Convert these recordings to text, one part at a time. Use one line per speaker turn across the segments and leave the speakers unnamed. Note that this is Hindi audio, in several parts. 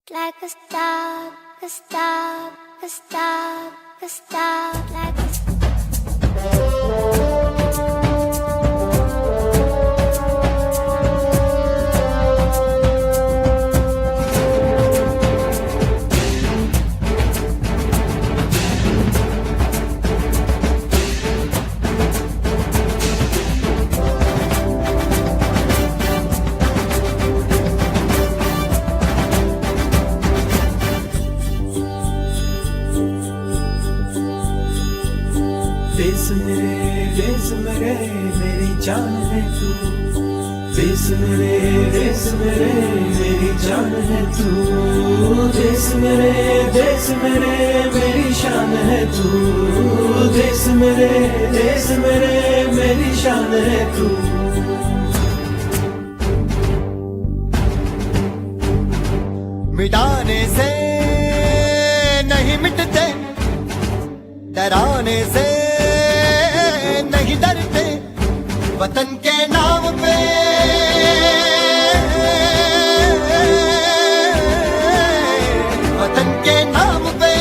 Like a star, a star, a star, a star, like a
देश मेरे मेरी जान है तू। देश मेरे मेरी जान है तू। देश मेरे मेरी शान है तू। देश मेरे मेरी शान है तू।
मिटाने से नहीं मिटते, डराने से नहीं डरते, वतन के नाम पे वतन के नाम पे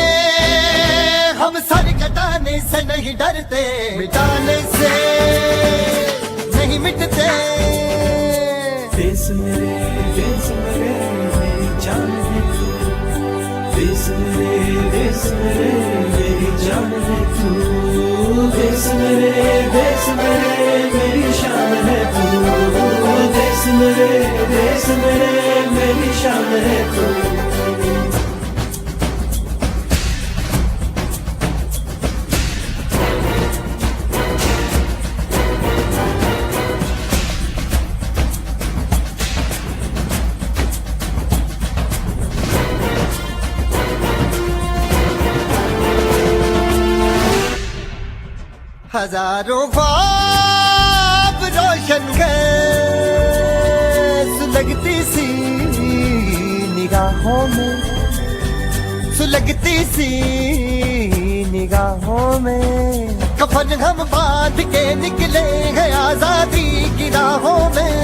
हम सर कटाने से नहीं डरते, मिटाने से नहीं मिटते।
देश मेरे मेरी जान है तू। देश मेरे मेरी जान है तू। देश मेरे मेरी शान है तू। देश मेरे मेरी शान है तू।
हजारों ख्वाब रोशन गए, सुलगती सी निगाहों में, सुलगती सी निगाहों में। कफन हम बांध के निकले हैं आजादी की राहों में।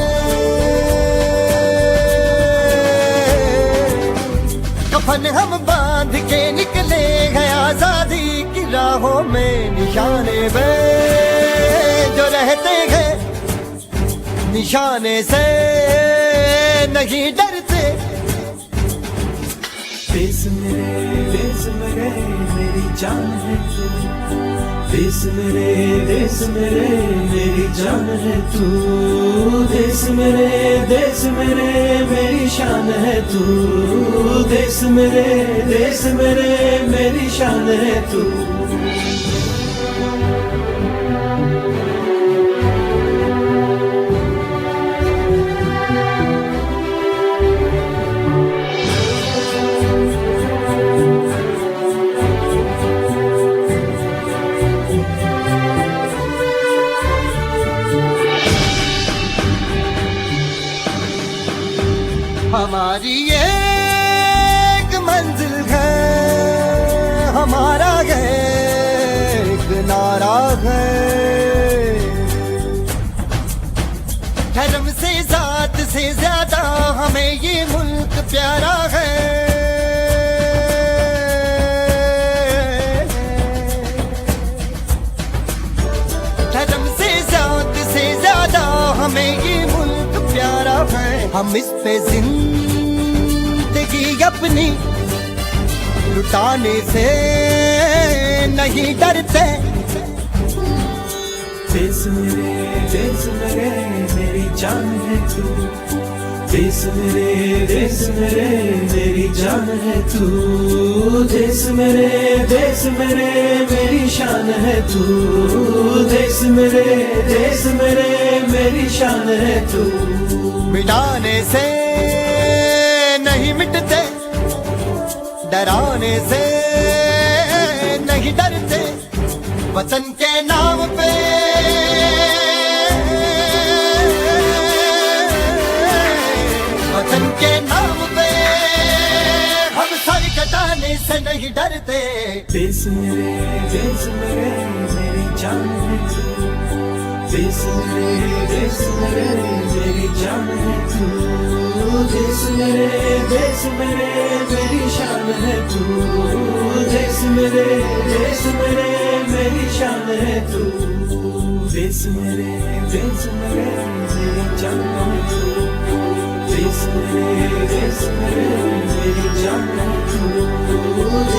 कफन हम बांध के निकले हैं आजादी की राहों में। निशाने पे जो रहते हैं, निशाने से नहीं डरते।
देश मेरे मेरी जान है तू। देश मेरे मेरी जान है तू। देश मेरे मेरी शान है तू। देश मेरे मेरी शान है तू।
हमारी एक मंजिल है, हमारा एक नारा है। धर्म से जात से ज्यादा हमें ये मुल्क प्यारा है। धर्म से जात से ज्यादा हमें ये मुल्क प्यारा है। हम इस पे जिंदगी अपनी लुटाने से नहीं डरते।
देश मेरे मेरी जान है तू। देश मेरे मेरी जान है तू। देश मेरे मेरी शान है तू। देश मेरे मेरी शान है तू।
मिटाने से नहीं मिटते, डराने से नहीं डरते, वतन के नाम पे वतन के नाम पे हम सर कटाने से नहीं डरते।
देश मेरे मेरी जान है तू। देश मेरे मेरी जान है तू, देश मेरे मेरी शान है तू, देश मेरे मेरी शान है तू, देश मेरे मेरी जान है तू, देश मेरे मेरी जान है तू,